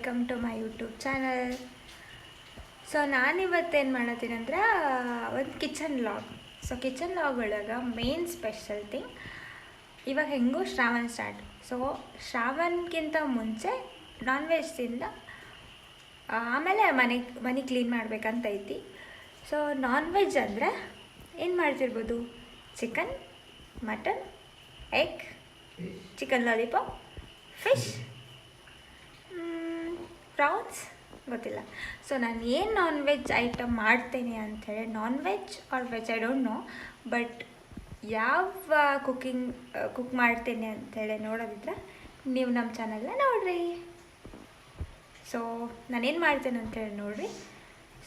Welcome to my YouTube channel. So ನಾನಿವತ್ತೇನು ಮಾಡತ್ತೀನಿ ಅಂದ್ರೆ ಒಂದು kitchen log. So kitchen log ಒಳಗೆ ಮೇನ್ ಸ್ಪೆಷಲ್ ಥಿಂಗ್, ಇವಾಗ ಹೆಂಗೂ ಶ್ರಾವಣ ಸ್ಟಾರ್ಟ್. ಸೊ ಶ್ರಾವಣಕ್ಕಿಂತ ಮುಂಚೆ ನಾನ್ ವೆಜ್ ತಿಂದ ಆಮೇಲೆ ಮನೆ ಕ್ಲೀನ್ ಮಾಡ್ಬೇಕಂತ ಐತಿ. ಸೊ ನಾನ್ ವೆಜ್ ಅಂದರೆ ಏನು ಮಾಡ್ತಿರ್ಬೋದು? Chicken, mutton, egg, chicken lollipop, fish, prawns, ಗೊತ್ತಿಲ್ಲ. ಸೊ ನಾನು ಏನು ನಾನ್ ವೆಜ್ ಐಟಮ್ ಮಾಡ್ತೇನೆ ಅಂಥೇಳಿ, non veg or veg I don't know, but ಯಾವ ಕುಕ್ ಮಾಡ್ತೇನೆ ಅಂಥೇಳಿ ನೋಡೋದಿದ್ರೆ ನೀವು ನಮ್ಮ ಚಾನಲ್ನ ನೋಡಿರಿ. ಸೊ ನಾನೇನು ಮಾಡ್ತೇನೆ ಅಂಥೇಳಿ ನೋಡಿರಿ.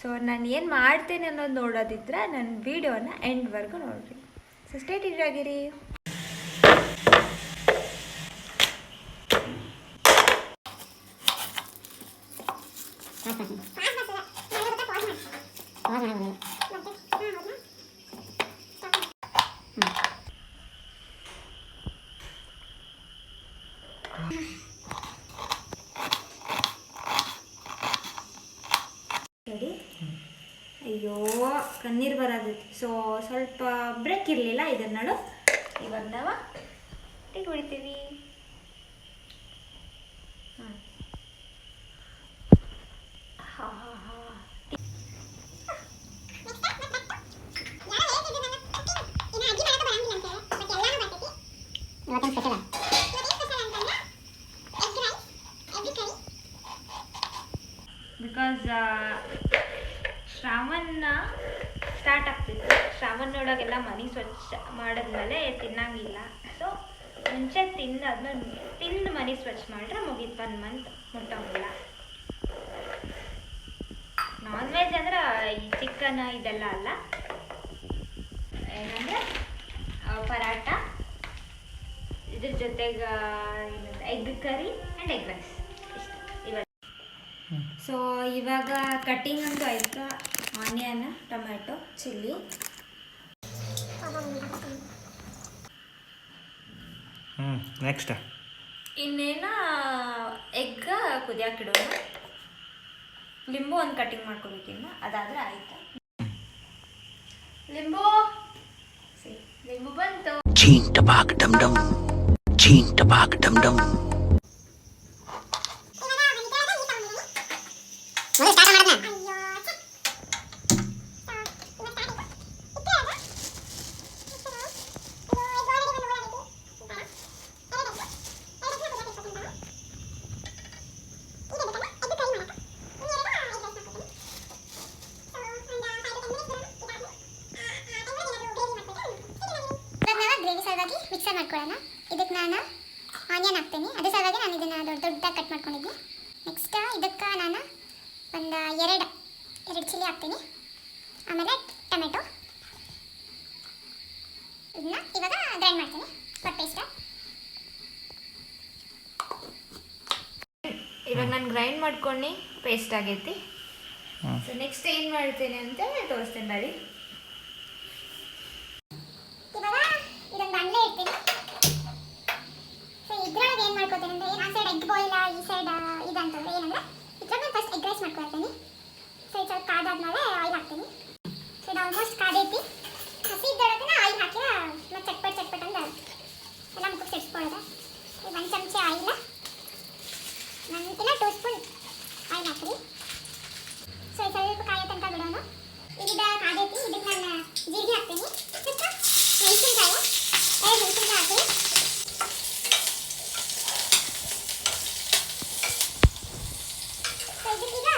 ಸೊ ನಾನು ಏನು ಮಾಡ್ತೇನೆ ಅನ್ನೋದು ನೋಡೋದಿದ್ರೆ ನನ್ನ ವೀಡಿಯೋನ ಎಂಡ್ವರೆಗೂ ನೋಡಿರಿ. ಸೊ ಸ್ಟೇ ಟ್ಯೂನ್ಡ್ ಆಗಿರಿ. ಅಯ್ಯೋ ಕಣ್ಣೀರು ಬರೋದೈತಿ. ಸೊ ಸ್ವಲ್ಪ ಬ್ರೇಕ್ ಇರಲಿಲ್ಲ ಇದನ್ನ ನಡು. ಇವಾಗ ನಾವು ಟೀ ಕುಡಿತೀವಿ. ಬಿಕಾಸ್ ಶ್ರಾವಣ ಸ್ಟಾರ್ಟ್ ಆಗ್ತಿತ್ತು. ಶ್ರಾವಣದೊಳಗೆಲ್ಲ ಮನೆ ಸ್ವಚ್ಛ ಮಾಡಿದ್ಮೇಲೆ ತಿನ್ನಂಗಿಲ್ಲ. ಸೊ ಮುಂಚೆ ತಿಂದು ಮನೆ ಸ್ವಚ್ಛ ಮಾಡಿದ್ರೆ ಮುಗೀತು, 1 ಮಂತ್ ಮುಟ್ಟೋಂಗಿಲ್ಲ. ನಾನ್ ವೆಜ್ ಅಂದ್ರೆ ಈ ಚಿಕನ್ ಇದೆಲ್ಲ ಅಲ್ಲ, ಏನಂದರೆ ಪರಾಟ, ಇದ್ರ ಜೊತೆಗೆ egg curry and egg rice ಇಷ್ಟ ಇವಾಗ. ಸೊ ಇವಾಗ ಕಟ್ಟಿಂಗ್ ಅಂತೂ ಆಯ್ತು. Onion, tomato, chilli. ನೆಕ್ಸ್ಟ್ ಇನ್ನೇನು ಎಗ್ ಕುದಿಯಾಕಿಡೋಣ. ಲಿಂಬು ಒಂದು ಕಟ್ಟಿಂಗ್ ಮಾಡ್ಕೋಬೇಕಿನ್ನ, ಅದಾದರೆ ಆಯ್ತು. ಲಿಂಬು ಬಂತು. ಚೀನ್ ಟಪಾಕ್ ಡಮ್ ಡಮ್, ಚೀನ್ ಟಪಾಕ್ ಡಮ್ ಡಮ್. ಮಿಕ್ಸರ್ ಮಾಡ್ಕೊಳ್ಳೋಣ. ಇದಕ್ಕೆ ನಾನು ಆನಿಯನ್ ಹಾಕ್ತೀನಿ, ಅದೇ ಸಲುವಾಗಿ ನಾನು ಇದನ್ನು ದೊಡ್ಡದಾಗಿ ಕಟ್ ಮಾಡ್ಕೊಂಡಿದ್ದೆ. ನೆಕ್ಸ್ಟ್ ಇದಕ್ಕೆ ನಾನು ಒಂದು ಎರಡು ಚಿಲ್ಲಿ ಹಾಕ್ತೀನಿ, ಆಮೇಲೆ ಟೊಮೆಟೊ. ಇದನ್ನ ಇವಾಗ ಗ್ರೈಂಡ್ ಮಾಡ್ತೀನಿ ಫಾರ್ ಪೇಸ್ಟ್. ಇವಾಗ ನಾನು ಗ್ರೈಂಡ್ ಮಾಡ್ಕೊಂಡು ಪೇಸ್ಟ್ ಆಗೈತಿ. ಸೊ ನೆಕ್ಸ್ಟ್ ಏನು ಮಾಡ್ತೀನಿ ಅಂತ ತೋರಿಸ್ತೇನೆ ಬರೀ. ಇವಾಗ ಇದೊಂದು ಬಾಣಲೆ ಇಡ್ತೀನಿ. ಸೊ ಇದ್ರೊಳಗೆ ಏನು ಮಾಡ್ಕೋತೀನಿ ಅಂದರೆ, ಆ ಸೈಡ್ ಎಗ್ ಬಾಯ್ಲ, ಈ ಸೈಡ್ ಇದಂತಂದರೆ ಏನಂದರೆ, ಇದ್ರಾಗ ಫಸ್ಟ್ ಎಗ್ ರೈಸ್ ಮಾಡ್ಕೊಳ್ತೀನಿ. ಸೊ ಇದು ಸ್ವಲ್ಪ ಕಾದಾದ್ಮೇಲೆ ಆಯಿಲ್ ಹಾಕ್ತೀನಿ. ಸೊ ಇದು ಆಲ್ಮೋಸ್ಟ್ ಕಾದೈತಿ. ಹಸಿ ಇದ್ದೊಳಗೆ ಆಯಿಲ್ ಹಾಕಿ ಮತ್ತು ಚಟ್ಪಟ್ ಅಂದ್ರೆ ಎಲ್ಲ ಮುಖಕ್ಕೆ ಸಿಡ್ಸ್ಕೊಳ್ಳೋದು. 1 ಚಮಚ ಆಯಿಲ್, ನಂತರ 2 ಸ್ಪೂನ್ ಆಯಿಲ್ ಹಾಕ್ರಿ. ಸೊ ಸ್ವಲ್ಪ ಕಾಯೋ ತನಕ ಬಿಡೋಣ. ಈಗ ಕಾದೈತಿ. ಇದಕ್ಕೆ ನಾನು ಜೀರಿಗೆ ಹಾಕ್ತೀನಿ, ಸ್ವಲ್ಪ ಮೆಣಸಿನ್ಕಾಯಿ 2 ಮೆಣಸಿನ್ಕಾಯಿ ಹಾಕಿ. ಸೊ ಇದಕ್ಕೀಗ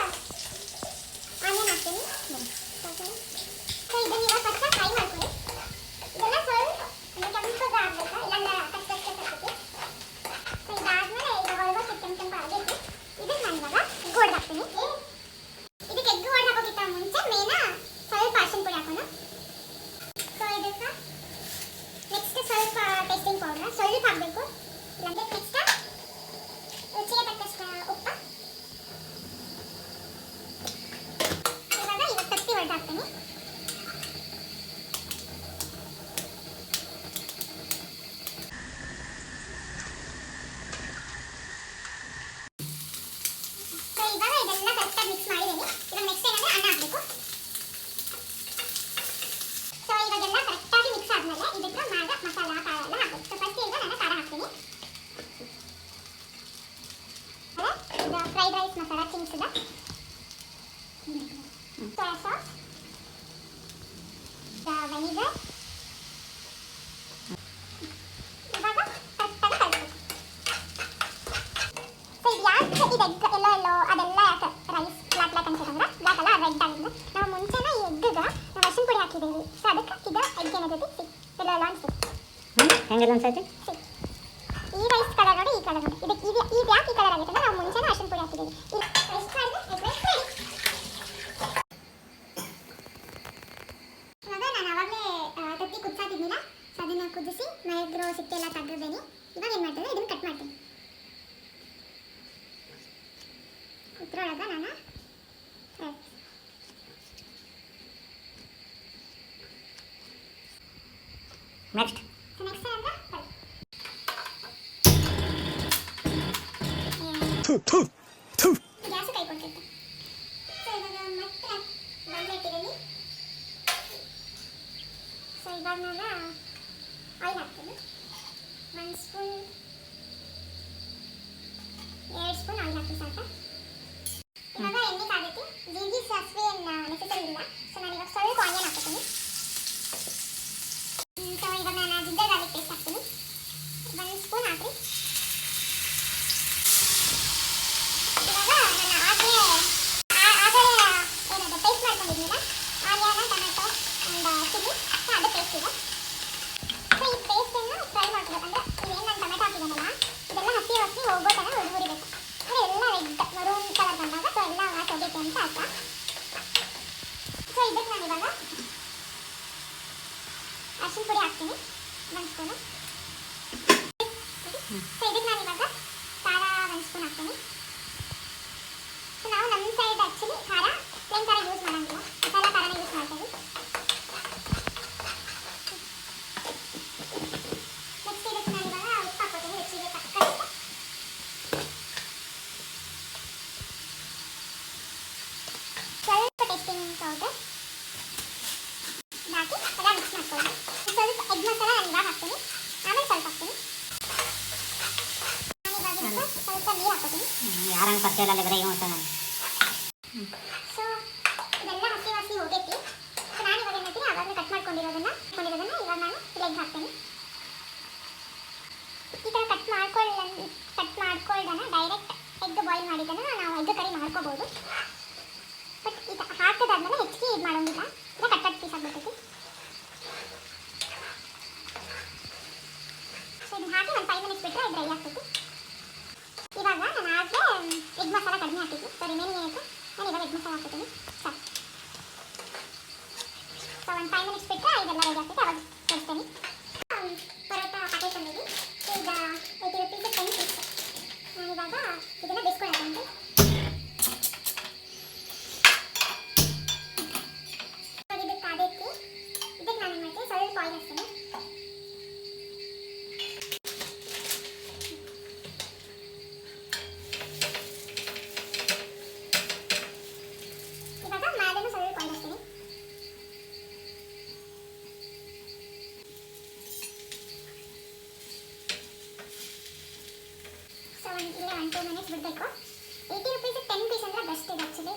ಆನಿಯನ್ ಹಾಕ್ತೀನಿ. ಸೊ ಇದನ್ನ ಇವಾಗ ಫಸ್ಟ್ ಫ್ರೈ ಮಾಡ್ಕೊಳ್ಳಿ. ಇದೆಲ್ಲ ಸ್ವಲ್ಪ ಕೆಂಪಗೆ ಆಗಬೇಕಾ, ಇಲ್ಲ ಕಚ್ಚಕ್ಕೆ ಹಾಕ್ತೀನಿ. ಸೊ ಇದಾದ್ಮೇಲೆ ಇವಾಗ ಆಲ್ಮೋಸ್ಟ್ ಕೆಂಪು ಆಗೈತಿ. ಇದಕ್ಕೆ ನಾನು ಇವಾಗ ಎಗ್ ಹೊಡೆದು ಹಾಕ್ತೀನಿ. ಇದಕ್ಕೆ ಎಗ್ ಹೊಡೆದು ಹಾಕೋಕ್ಕಿಂತ ಮುಂಚೆ ಮೇನ ಸ್ವಲ್ಪ ಅರಿಶಿನ ಪುಡಿ ಹಾಕೋಣ. ಸೊ ಇದಕ್ಕೆ ನೆಕ್ಸ್ಟ್ ಸ್ವಲ್ಪ ಟೇಸ್ಟಿಂಗ್ ಪೌಡರ್ ಸ್ವಲ್ಪ ಹಾಕಬೇಕು. ನೆಕ್ಸ್ಟ್ ರುಚಿಗೆ ತಕ್ಕಷ್ಟು ಉಪ್ಪು. ಇವಾಗ ತತ್ತಿ ಹೊಡೆದು ಹಾಕ್ತೀನಿ. So vinegar. ಇವಾಗ ಕರೆಕ್ಟಾಗಿ ಕಲಿಸ್ಬೇಕು. ಸೊ ಇದು ಯಾಕೆ ಇದು ಎಗ್ ಎಲ್ಲೋ ಅದೆಲ್ಲ ಯಾಕೆ ರೈಸ್ ಬ್ಲ್ಯಾಕ್ ಅನ್ಸುತ್ತಂದ್ರೆ ಬ್ಲ್ಯಾಕ್ ಅಲ್ಲ ರೆಡ್ ಆಗಿದ್ರೆ ನಾವು ಮುಂಚೆನೇ ಈ ಎಗ್ಗೆ ನಾವು ಅರಿಶಿನ ಪುಡಿ ಹಾಕಿದ್ದೀವಿ. ಸೊ ಅದಕ್ಕೆ ಇದು ಎಗ್ ಏನದೈತಿ ಎಲ್ಲೋ ಅನ್ಸುತ್ತೆ. ಹೆಂಗೆಲ್ಲ ಅನ್ಸೈತಿ? ಈ ರೈಸ್ ಕಲರ್ ನೋಡಿ, ಈ ಕಲರ್ ನೋಡಿ. ಇದಕ್ಕೆ ಇದು ಯಾಕೆ ಈ ಕಲರ್ ಆಗುತ್ತೆ ಅಂದ್ರೆ ನಾವು ಮುಂಚೆನೇ ಅರಿಶಿನ ಪುಡಿ ಹಾಕಿದ್ದೀವಿ. ಇವಾಗ ನಾನು ಅವಾಗಲೇ ತತ್ತಿ ಕುದಿಸಾತಿದ್ನಿಲ್ಲ, ಸೊ ಅದನ್ನು ಕುದಿಸಿ ಮೇಲಿರೋ ಸಿಪ್ಪೆ ಎಲ್ಲ ತೆಗೆದಿದ್ದೀನಿ. ಇವಾಗ ಏನು ಮಾಡ್ತೀನಿ, ಇದನ್ನು ಕಟ್ ಮಾಡ್ತೀನಿ. ಇದ್ರೊಳಗೆ ನಾನು ನೆಕ್ಸ್ಟ್ ನೆಕ್ಸ್ಟ್ ಅಂದ್ರೆ ಗ್ಯಾಸ್ ಕೈ ಕೊಟ್ಟಿದ್ದೆ. ಸೊ ಇವಾಗ ಮತ್ತೆ ಬಾಣಲೆ ಇಟ್ಟಿದ್ದೀನಿ. ಸೊ ಇವಾಗ ನಾನು ಆಯಿಲ್ ಹಾಕ್ತೀನಿ. 1 ಸ್ಪೂನ್ 2 ಸ್ಪೂನ್ ಆಯಿಲ್ ಹಾಕಿ ಸಾಕು. ಇವಾಗ ಎಣ್ಣೆ ಕಾದೈತಿ. ಜೀರಿಗೆ ಸಾಸಿವೆ ಏನು ನೆಸೆಸರಿ ಇಲ್ಲ. ಸೊ ನಾನು ಇವಾಗ ಸ್ವಲ್ಪ ಆನಿಯನ್ ಹಾಕ್ತೀನಿ. ಸೊ ಇವಾಗ ನಾನು ಜಿಂಜರ್ ಗಾರ್ಲಿಕ್ ಪೇಸ್ಟ್ ಹಾಕ್ತೀನಿ. 1 ಸ್ಪೂನ್ ಹಾಕಿ. ಇವಾಗ ನಾನು ಆಗಲೇ ಏನದು ಪೇಸ್ಟ್ ಮಾಡ್ಕೊಂಡಿದ್ದೀನಲ್ಲ, onion tomato and chilli, so ಅದು ಪೇಸ್ಟ್ ಇದೆ. ಸೊ ಈ ಪೇಸ್ಟನ್ನು ಫ್ರೈ ಮಾಡ್ಬೇಕಂದ್ರೆ ಇದೇನು ನಾನು ಟೊಮೆಟೊ ಹಾಕಿದ್ದೀನಲ್ಲ, ಇದೆಲ್ಲ ಹಸಿ ಹೋಗೋ ಥರ ಹುರಿಬೇಕು. ಅಂದರೆ ಎಲ್ಲ ರೆಡ್ ಮರೂನ್ ಕಲರ್ ಬಂದಾಗ ಸೊ ಎಲ್ಲ ತೊಗೊಬೇಕು ಅಂತ ಅರ್ಥ. ಸೊ ಇದಕ್ಕೆ ನಾನು ಇವಾಗ ಅರಿಶಿನ ಪುಡಿ ಹಾಕ್ತೀನಿ 1 ಸ್ಪೂನು. ಸೊ ಇದಕ್ಕೆ ನಾನು ಇವಾಗ ಖಾರ 1 ಸ್ಪೂನ್ ಹಾಕ್ತೀನಿ. ಸೊ ನಾವು ನಮ್ಮ ಸೈಡ್ ಆ್ಯಕ್ಚುಲಿ ಖಾರ ಪ್ಲೇನ್ ಖಾರ ಯೂಸ್ ಮಾಡೋಂಗಿಲ್ಲ, ಮಸಾಲ ಖಾರನೇ ಯೂಸ್ ಮಾಡ್ತೀವಿ. ನೆಕ್ಸ್ಟ್ ಇದಕ್ಕೆ ನಾನು ಇವಾಗ ಉಪ್ಪು ಹಾಕ್ಕೊತೀನಿ ರುಚಿಗೆ ತಕ್ಕಂತೆ. ಸ್ವಲ್ಪ ಟೇಸ್ಟಿಂಗ್ ಪೌಡರ್ ಹಾಕಿ ಎಲ್ಲ ಮಿಕ್ಸ್ ಮಾಡ್ಕೊಳ್ಳಿ. ಸ್ವಲ್ಪ ಎಗ್ ಮಸಾಲ ನಾನು ಇವಾಗ ಹಾಕ್ತೀನಿ, ಆಮೇಲೆ ಸ್ವಲ್ಪ ಹಾಕ್ತೀನಿ. ನಾನು ಇವಾಗ ಸ್ವಲ್ಪ ನೀರು ಹಾಕ್ಕೊತೀನಿ. ಯಾರಂಗೆ ಪರಿಚಯ ಇಲ್ಲ ಬರೀ ಅಂತ ನಾನು. ಸೊ ಇದೆಲ್ಲ ಹಸಿ ಹೋಗೈತಿ. ಸೊ ನಾನು ಇವಾಗ ಏನು ಮಾಡ್ತೀನಿ, ಆವಾಗಲೇ ಕಟ್ ಮಾಡ್ಕೊಂಡಿರೋದನ್ನ ಇವಾಗ ನಾನು ಲೆಗ್ ಹಾಕ್ತೀನಿ. ಈ ಥರ ಕಟ್ ಮಾಡ್ಕೊಳ್ದನ್ನ ಡೈರೆಕ್ಟ್ ಎಗ್ ಬಾಯ್ಲ್ ಮಾಡಿದ್ದನ್ನು ನಾವು ಎಗ್ ಕರಿ ಮಾಡ್ಕೋಬೋದು. ಬಟ್ ಇದು ಹಾಕಿದಾದ್ಮೇಲೆ ಹೆಚ್ಚಿಗೆ ಇದು ಮಾಡೋಂಗಿಲ್ಲ, ಇಲ್ಲ ಕಟ್ ಪೀಸ್ ಆಗ್ಬಿಡ್ತೈತಿ. ಸೊ ಇದನ್ನ ಹಾಕಿ ಒಂದು 5 ಮಿನಿಟ್ಸ್ ಬಿಟ್ಟರೆ ಡ್ರೈ ಆಗ್ತೈತಿ. ಇವಾಗ ನಾನು ಆಗಲೇ ಎಗ್ ಮಸಾಲ ಕಡಿಮೆ ಹಾಕಿದ್ವಿ. ಸೊ ರಿಮೈನಿಂಗ್ ಏನೈತೆ ನಾನು ಇವಾಗ ಎಗ್ ಮಸಾಲ ಹಾಕ್ತೀನಿ. ಸಾಕು. ಸೊ ಒಂದು 5 ಮಿನಿಟ್ಸ್ ಬಿಟ್ಟರೆ ಇದೆಲ್ಲ ರೆಡಿ ಆಗ್ತೈತೆ, ಅವಾಗ ತೋರಿಸ್ತೀನಿ. ಪರೋಟ ಪ್ಯಾಕೆಟ್ ತಂದಿದ್ವಿ. ಈಗ 80 ರುಪೀಸ್ 10 ಪೀಸ್. ನಾನು ಇವಾಗ ಇದನ್ನು ಬೇಯಿಸ್ಕೊಳ್ಳೋಣ. ಇದಕ್ಕೆ ಅದಕ್ಕೆ ನಾನು ಏನು ಮಾಡ್ತೀನಿ, ಸ್ವಲ್ಪ ಆಯಿಲ್ ಹಾಕ್ತೀನಿ. ಇವಾಗ ಮೇಲೇನೂ ಸ್ವಲ್ಪ ಆಯಿಲ್ ಹಾಕ್ತೀನಿ. ಸೊ ಇಲ್ಲೇ 1-2 ಮಿನಿಟ್ಸ್ ಬಿಡಬೇಕು. 80 ರುಪೀಸ್ 10 ಪೀಸ್ ಅಂದರೆ ಬೆಸ್ಟ್ ಇದೆ ಆ್ಯಕ್ಚುಲಿ.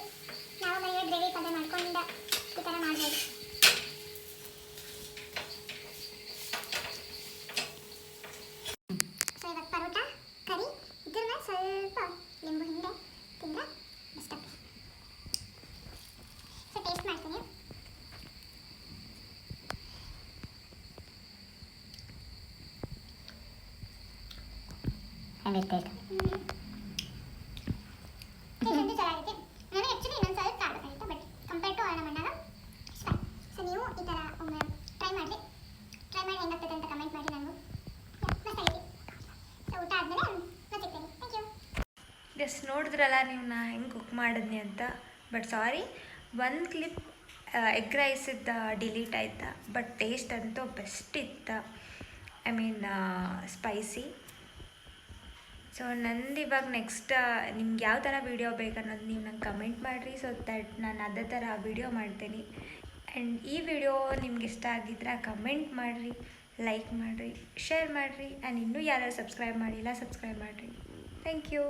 ನಾವು ಮನೆಯ ಗ್ರೇವಿ ಪಲ್ಯ ಮಾಡ್ಕೊಂಡು ಈ ಥರ ಮಾಡ್ಬೋದು. ಸೊ ಇವಾಗ ಪರೋಟ ಕರಿ ಇದ್ರ ಮೇಲೆ ಸ್ವಲ್ಪ ಲಿಂಬು ಹಿಂಡೆ ತಿಂದರೆ ಬೆಸ್ಟ್ ಆಗ್ತದೆ. ಸೊ ಟೇಸ್ಟ್ ಮಾಡ್ತೀನಿ. ಹೆಂಗೆ ಟೇಸ್ಟ್? ಟೇಸ್ಟ್ ಚೆನ್ನಾಗೈತಿ. ನನಗೆ ಆ್ಯಕ್ಚುಲಿ ಇನ್ನೊಂದು ಸ್ವಲ್ಪ ಆಗಬೇಕಾಗಿತ್ತು, ಬಟ್ ಕಂಪೇರ್ ಟು ನಮ್ಮ ಅಣ್ಣಾಗ ಇಟ್ಸ್ ಫೈನ್. ಸೊ ನೀವು ಈ ಥರ ಒಮ್ಮೆ ಟ್ರೈ ಮಾಡಿ ಹೆಂಗಾಗ್ತದೆ ಅಂತ ಕಮೆಂಟ್ ಮಾಡಿ. ನನಗೂ ಮಸ್ತ್ ಆಗೈತಿ. ಸೊ ಊಟ ಆದಮೇಲೆ ಮತ್ತೆ ಸಿಗ್ತೀನಿ. Thank you. ಜಸ್ಟ್ ನೋಡಿದ್ರಲ್ಲ ನೀವು ನಾ ಹೆಂಗೆ ಕುಕ್ ಮಾಡಿದ್ನಿ ಅಂತ. ಬಟ್ ಸಾರಿ, ಒಂದು ಕ್ಲಿಪ್ ಎಗ್ ರೈಸಿದ್ದ ಡಿಲೀಟ್ ಆಯ್ತಾ, ಬಟ್ ಟೇಸ್ಟ್ ಅಂತೂ ಬೆಸ್ಟ್ ಇತ್ತು. I mean spicy. ಸೊ ನಂದು ಇವಾಗ ನೆಕ್ಸ್ಟ್ ನಿಮ್ಗೆ ಯಾವ ಥರ ವೀಡಿಯೋ ಬೇಕನ್ನೋದು ನೀವು ನಂಗೆ ಕಮೆಂಟ್ ಮಾಡಿರಿ. ಸೊ ದಟ್ ನಾನು ಅದೇ ಥರ ವೀಡಿಯೋ ಮಾಡ್ತೀನಿ. ಆ್ಯಂಡ್ ಈ ವಿಡಿಯೋ ನಿಮ್ಗೆ ಇಷ್ಟ ಆಗಿದ್ರೆ ಕಮೆಂಟ್ ಮಾಡಿರಿ, ಲೈಕ್ ಮಾಡಿರಿ, ಶೇರ್ ಮಾಡಿರಿ. ಆ್ಯಂಡ್ ಇನ್ನೂ ಯಾರು ಸಬ್ಸ್ಕ್ರೈಬ್ ಮಾಡಿಲ್ಲ ಸಬ್ಸ್ಕ್ರೈಬ್ ಮಾಡಿರಿ. Thank you.